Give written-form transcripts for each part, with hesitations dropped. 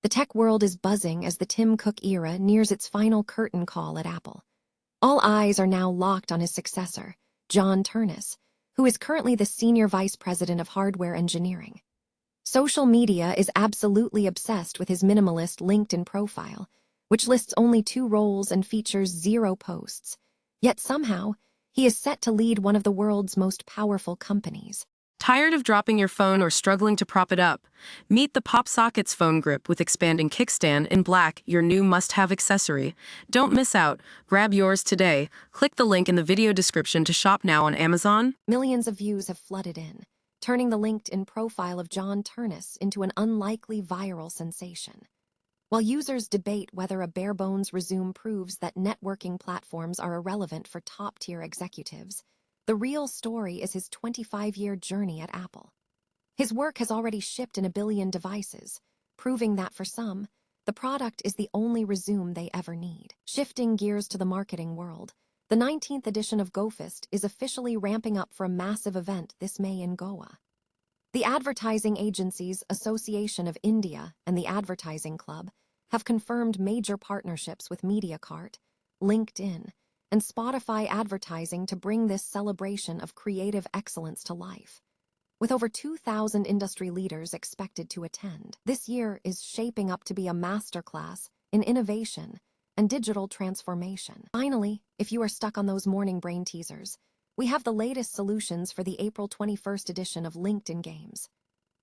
The tech world is buzzing as the Tim Cook era nears its final curtain call at Apple. All eyes are now locked on his successor, John Ternus, who is currently the Senior Vice President of Hardware Engineering. Social media is absolutely obsessed with his minimalist LinkedIn profile, which lists only 2 roles and features 0 posts. Yet somehow, he is set to lead one of the world's most powerful companies. Tired of dropping your phone or struggling to prop it up? Meet the Pop Sockets phone grip with expanding kickstand in black, your new must-have accessory. Don't miss out. Grab yours today. Click the link in the video description to shop now on Amazon. Millions of views have flooded in, turning the LinkedIn profile of John Ternus into an unlikely viral sensation. While users debate whether a bare-bones resume proves that networking platforms are irrelevant for top-tier executives, the real story is his 25-year journey at Apple. His work has already shipped in 1 billion devices, proving that for some, the product is the only resume they ever need. Shifting gears to the marketing world, the 19th edition of Goafest is officially ramping up for a massive event this May in Goa. The Advertising Agencies Association of India and the Advertising Club have confirmed major partnerships with MediaCart, LinkedIn, and Spotify Advertising to bring this celebration of creative excellence to life. With over 2,000 industry leaders expected to attend, this year is shaping up to be a masterclass in innovation and digital transformation. Finally, if you are stuck on those morning brain teasers, we have the latest solutions for the April 21st edition of LinkedIn Games.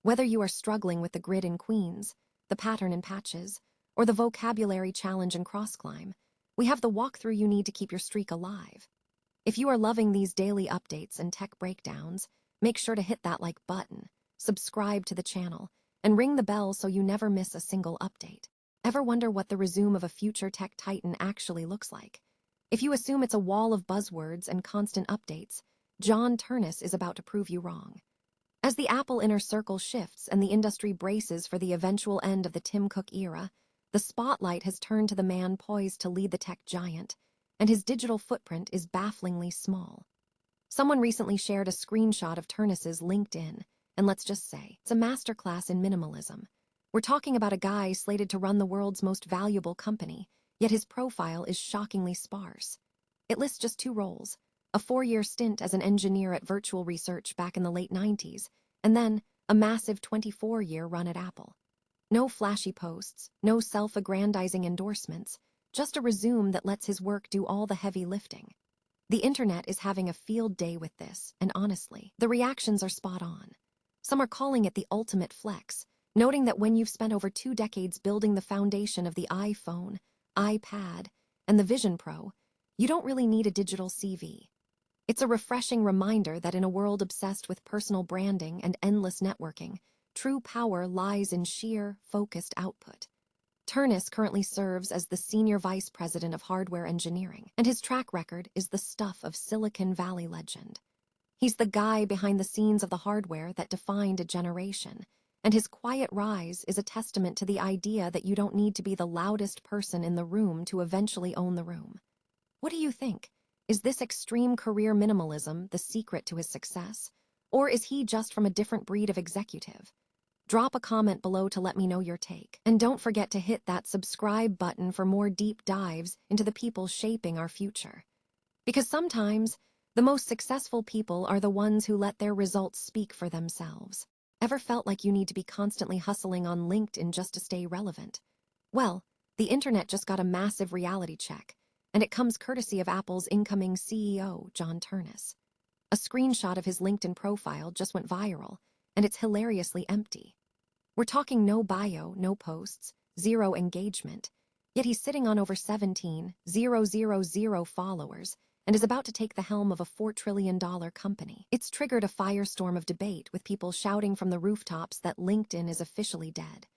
Whether you are struggling with the grid in Queens, the pattern in Patches, or the vocabulary challenge in Crossclimb, we have the walkthrough you need to keep your streak alive. If you are loving these daily updates and tech breakdowns, make sure to hit that like button, subscribe to the channel, and ring the bell so you never miss a single update. Ever wonder what the resume of a future tech titan actually looks like? If you assume it's a wall of buzzwords and constant updates, John Ternus is about to prove you wrong. As the Apple inner circle shifts and the industry braces for the eventual end of the Tim Cook era, the spotlight has turned to the man poised to lead the tech giant, and his digital footprint is bafflingly small. Someone recently shared a screenshot of Ternus's LinkedIn, and let's just say, it's a masterclass in minimalism. We're talking about a guy slated to run the world's most valuable company, yet his profile is shockingly sparse. It lists just 2 roles, a 4-year stint as an engineer at Virtual Research back in the late 90s, and then a massive 24-year run at Apple. No flashy posts, no self-aggrandizing endorsements, just a resume that lets his work do all the heavy lifting. The internet is having a field day with this, and honestly, the reactions are spot on. Some are calling it the ultimate flex, noting that when you've spent over 2 decades building the foundation of the iPhone, iPad, and the Vision Pro, you don't really need a digital CV. It's a refreshing reminder that in a world obsessed with personal branding and endless networking, true power lies in sheer, focused output. Ternus currently serves as the Senior Vice President of Hardware Engineering, and his track record is the stuff of Silicon Valley legend. He's the guy behind the scenes of the hardware that defined a generation, and his quiet rise is a testament to the idea that you don't need to be the loudest person in the room to eventually own the room. What do you think? Is this extreme career minimalism the secret to his success? Or is he just from a different breed of executive? Drop a comment below to let me know your take. And don't forget to hit that subscribe button for more deep dives into the people shaping our future. Because sometimes, the most successful people are the ones who let their results speak for themselves. Ever felt like you need to be constantly hustling on LinkedIn just to stay relevant? Well, the internet just got a massive reality check, and it comes courtesy of Apple's incoming CEO, John Ternus. A screenshot of his LinkedIn profile just went viral, and it's hilariously empty. We're talking no bio, no posts, 0 engagement, yet he's sitting on over 17,000 followers and is about to take the helm of a $4 trillion company. It's triggered a firestorm of debate with people shouting from the rooftops that LinkedIn is officially dead.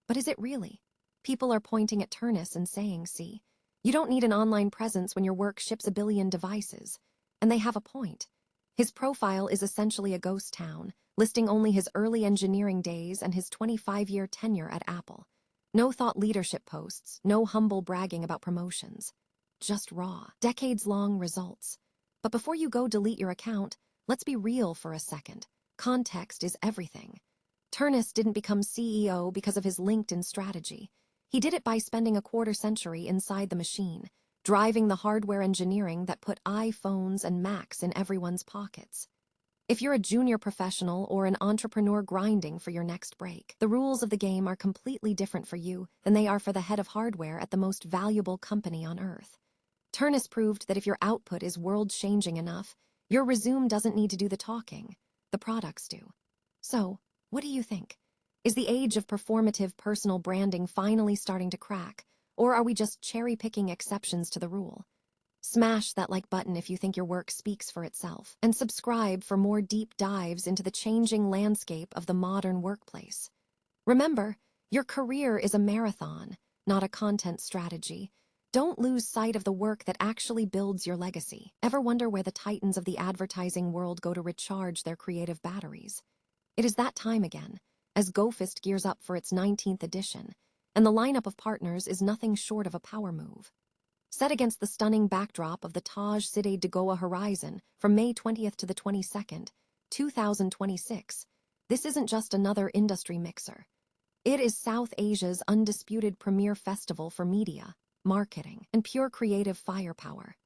But is it really? People are pointing at Ternus and saying, see, you don't need an online presence when your work ships 1 billion devices. And they have a point. His profile is essentially a ghost town, listing only his early engineering days and his 25-year tenure at Apple. No thought leadership posts, no humble bragging about promotions. Just raw, decades-long results. But before you go delete your account, let's be real for a second. Context is everything. Turnus didn't become CEO because of his LinkedIn strategy. He did it by spending a quarter century inside the machine, driving the hardware engineering that put iPhones and Macs in everyone's pockets. If you're a junior professional or an entrepreneur grinding for your next break, the rules of the game are completely different for you than they are for the head of hardware at the most valuable company on Earth. Turnus proved that if your output is world-changing enough, your resume doesn't need to do the talking. The products do. So, what do you think? Is the age of performative personal branding finally starting to crack, or are we just cherry-picking exceptions to the rule? Smash that like button if you think your work speaks for itself, and subscribe for more deep dives into the changing landscape of the modern workplace. Remember, your career is a marathon, not a content strategy. Don't lose sight of the work that actually builds your legacy. Ever wonder where the titans of the advertising world go to recharge their creative batteries? It is that time again, as Goafest gears up for its 19th edition, and the lineup of partners is nothing short of a power move. Set against the stunning backdrop of the Taj Cité de Goa horizon from May 20th to the 22nd, 2026, this isn't just another industry mixer. It is South Asia's undisputed premier festival for media, marketing, and pure creative firepower.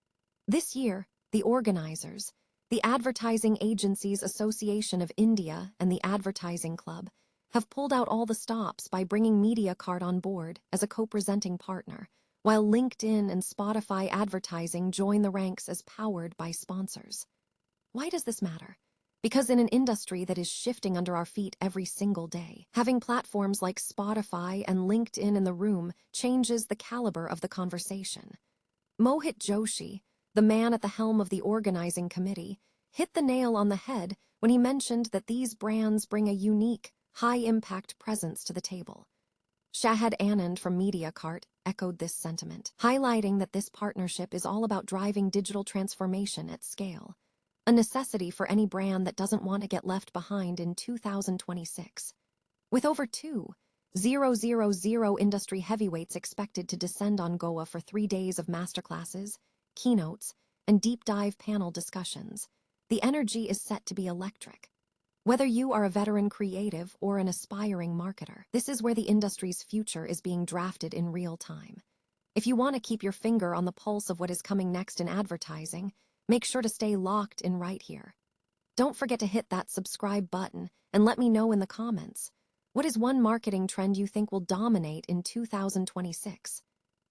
This year, the organizers, the Advertising Agencies Association of India and the Advertising Club, have pulled out all the stops by bringing MediaCart on board as a co-presenting partner, while LinkedIn and Spotify advertising join the ranks as powered by sponsors. Why does this matter? Because in an industry that is shifting under our feet every single day, having platforms like Spotify and LinkedIn in the room changes the caliber of the conversation. Mohit Joshi, the man at the helm of the organizing committee, hit the nail on the head when he mentioned that these brands bring a unique, high-impact presence to the table. Shahid Anand from MediaCart echoed this sentiment, highlighting that this partnership is all about driving digital transformation at scale, a necessity for any brand that doesn't want to get left behind in 2026. With over 2,000 industry heavyweights expected to descend on Goa for 3 days of masterclasses, keynotes, and deep dive panel discussions, the energy is set to be electric. Whether you are a veteran creative or an aspiring marketer, this is where the industry's future is being drafted in real time. If you want to keep your finger on the pulse of what is coming next in advertising, make sure to stay locked in right here. Don't forget to hit that subscribe button and let me know in the comments. What is one marketing trend you think will dominate in 2026?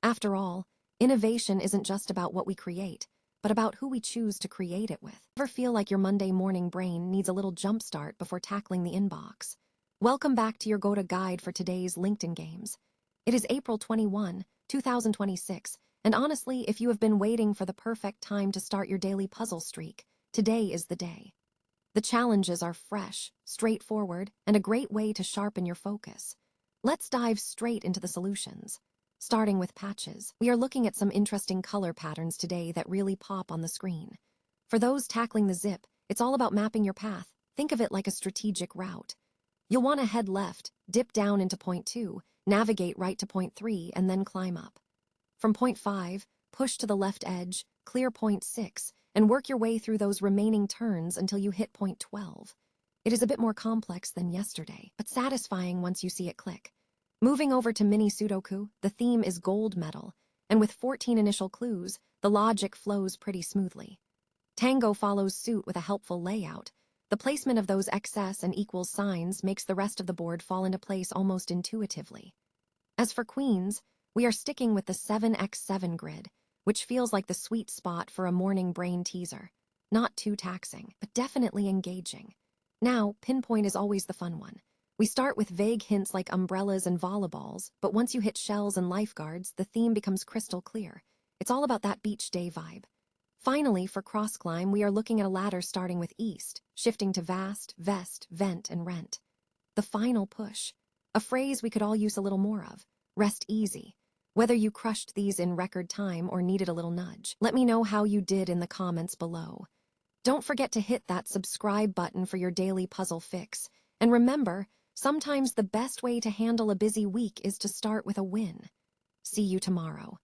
After all, innovation isn't just about what we create, but about who we choose to create it with. Ever feel like your Monday morning brain needs a little jumpstart before tackling the inbox? Welcome back to your go-to guide for today's LinkedIn games. It is April 21, 2026, and honestly, if you have been waiting for the perfect time to start your daily puzzle streak, today is the day. The challenges are fresh, straightforward, and a great way to sharpen your focus. Let's dive straight into the solutions. Starting with patches, we are looking at some interesting color patterns today that really pop on the screen. For those tackling the zip, it's all about mapping your path. Think of it like a strategic route. You'll want to head left, dip down into point 2, navigate right to point 3, and then climb up. From point 5, push to the left edge, clear point 6, and work your way through those remaining turns until you hit point 12. It is a bit more complex than yesterday, but satisfying once you see it click. Moving over to Mini Sudoku, the theme is gold medal, and with 14 initial clues, the logic flows pretty smoothly. Tango follows suit with a helpful layout. The placement of those excess and equals signs makes the rest of the board fall into place almost intuitively. As for queens, we are sticking with the 7x7 grid, which feels like the sweet spot for a morning brain teaser. Not too taxing, but definitely engaging. Now, pinpoint is always the fun one. We start with vague hints like umbrellas and volleyballs, but once you hit shells and lifeguards, the theme becomes crystal clear. It's all about that beach day vibe. Finally, for cross climb, we are looking at a ladder starting with east, shifting to vast, vest, vent, and rent. The final push, a phrase we could all use a little more of. Rest easy. Whether you crushed these in record time or needed a little nudge, let me know how you did in the comments below. Don't forget to hit that subscribe button for your daily puzzle fix. And remember, sometimes the best way to handle a busy week is to start with a win. See you tomorrow.